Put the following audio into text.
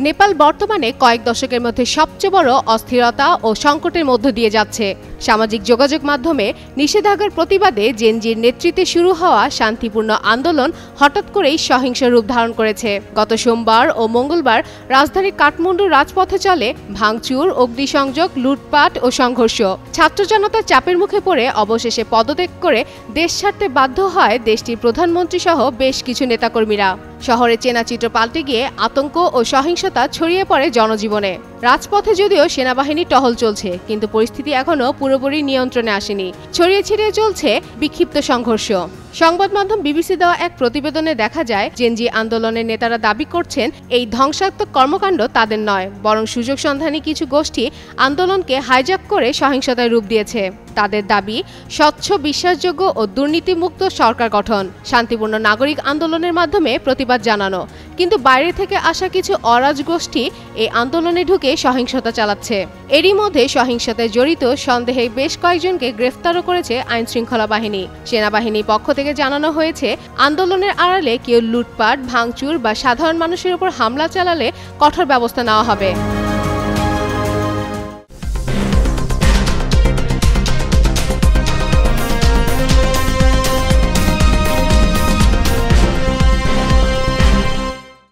নেপাল বর্তমানে কয়েক দশকের মধ্যে সবচেয়ে বড় অস্থিরতা ও সংকটের মধ্য দিয়ে যাচ্ছে। সামাজিক যোগাযোগ মাধ্যমে নিষেধাজ্ঞার প্রতিবাদে জেনজির নেতৃত্বে শুরু হওয়া শান্তিপূর্ণ আন্দোলন হঠাৎ করেই সহিংস রূপ ধারণ করেছে। গত সোমবার ও মঙ্গলবার রাজধানীর কাঠমান্ডুর রাজপথে চলে ভাঙচুর, অগ্নিসংযোগ, লুটপাট ও সংঘর্ষ। ছাত্র জনতার চাপের মুখে পড়ে অবশেষে পদত্যাগ করে দেশ ছাড়তে বাধ্য হয় দেশটির প্রধানমন্ত্রী সহ বেশ কিছু নেতাকর্মীরা। শহরে চেনা চিত্র পাল্টে গিয়ে আতঙ্ক ও সহিংসতা ছড়িয়ে পড়ে জনজীবনে। রাজপথে যদিও সেনাবাহিনী টহল চলছে, কিন্তু পরিস্থিতি এখনো পুরোপুরি নিয়ন্ত্রণে আসেনি। ছড়িয়ে ছিটিয়ে চলছে বিক্ষিপ্ত সংঘর্ষ। সংবাদ মাধ্যম বিবিসি দেওয়া এক প্রতিবেদনে দেখা যায়, জেনজি আন্দোলনের নেতারা দাবি করছেন এই ধ্বংসাত্মক কর্মকাণ্ড তাদের নয়, বরং সুযোগ সন্ধানী কিছু গোষ্ঠী আন্দোলনকে হাইজ্যাক করে সহিংসতায় রূপ দিয়েছে। তাদের দাবি, স্বচ্ছ, বিশ্বাসযোগ্য ও দুর্নীতিমুক্ত সরকার গঠন, শান্তিপূর্ণ নাগরিক আন্দোলনের মাধ্যমে প্রতিবাদ জানানো। কিন্তু বাইরে থেকে আসা কিছু অরাজ গোষ্ঠী এই আন্দোলনে ঢুকে সহিংসতা চালাচ্ছে। এরই মধ্যে সহিংসতায় জড়িত সন্দেহে বেশ কয়েকজনকে গ্রেফতারও করেছে আইনশৃঙ্খলা বাহিনী। সেনাবাহিনীর পক্ষ থেকে জানানো হয়েছে, আন্দোলনের আড়ালে কেউ লুটপাট, ভাঙচুর বা সাধারণ মানুষের উপর হামলা চালালে কঠোর ব্যবস্থা নেওয়া হবে।